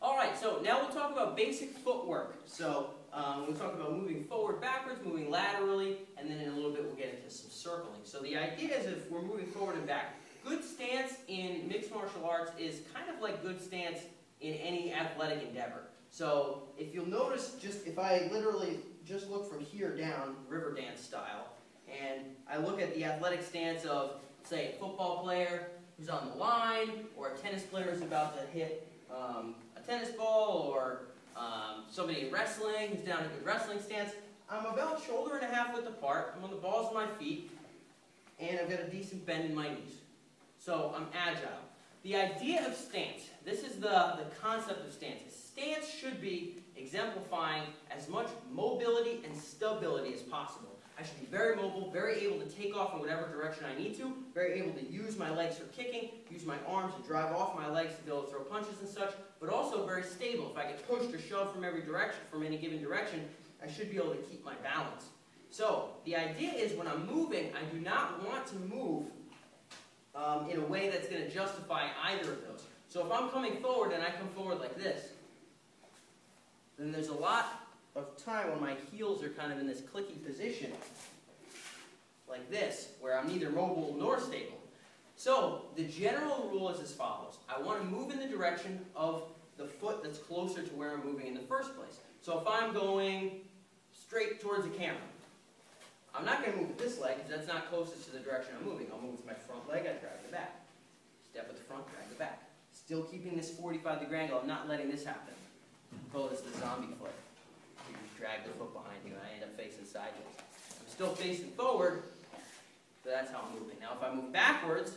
Alright, so now we'll talk about basic footwork. So we'll talk about moving forward, backwards, moving laterally, and then in a little bit we'll get into some circling. So the idea is if we're moving forward and back, good stance in mixed martial arts is kind of like good stance in any athletic endeavor. So if you'll notice, just if I literally just look from here down, river dance style, and I look at the athletic stance of, say, a football player who's on the line, or a tennis player who's about to hit a tennis ball, or somebody in wrestling who's down in a good wrestling stance, I'm about shoulder and a half width apart, I'm on the balls of my feet, and I've got a decent bend in my knees. So I'm agile. The idea of stance, this is the concept of stance. Stance should be exemplifying as much mobility and stability as possible. I should be very mobile, very able to take off in whatever direction I need to, very able to use my legs for kicking, use my arms to drive off my legs to be able to throw punches and such, but also very stable. If I get pushed or shoved from every direction, from any given direction, I should be able to keep my balance. So the idea is when I'm moving, I do not want to move in a way that's going to justify either of those. So if I'm coming forward and I come forward like this, then there's a lot of time when my heels are kind of in this clicky position, like this, where I'm neither mobile nor stable. So the general rule is as follows. I want to move in the direction of the foot that's closer to where I'm moving in the first place. So if I'm going straight towards the camera, I'm not going to move with this leg because that's not closest to the direction I'm moving. I'll move with my front leg, I drag the back. Step with the front, drag the back. Still keeping this 45-degree angle. I'm not letting this happen. Call this the zombie foot. You just drag the foot behind you and I end up facing sideways. I'm still facing forward, so that's how I'm moving. Now if I move backwards,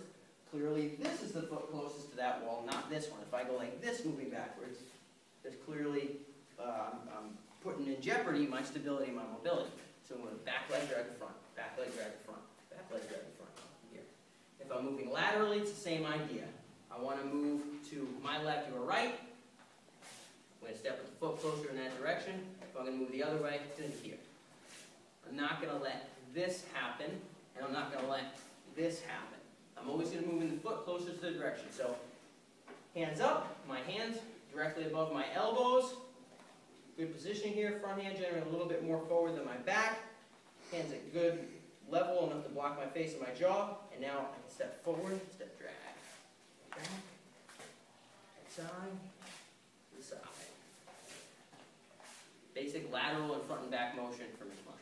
clearly this is the foot closest to that wall, not this one. If I go like this moving backwards, there's clearly, I'm putting in jeopardy my stability and my mobility. So I'm going to back leg drag the front, back leg drag the front, back leg drag the front, here. If I'm moving laterally, it's the same idea. I want to move to my left or right. I'm going to step with the foot closer in that direction. If I'm going to move the other way, it's going to be here. I'm not going to let this happen, and I'm not going to let this happen. I'm always going to move in the foot closer to the direction. So, hands up, my hands directly above my elbows. Good positioning here, front hand generally a little bit more forward than my back. Hands at good level, enough to block my face and my jaw. And now I can step forward, step drag. Back, side, to the side. Basic lateral and front and back motion for mixed martial arts.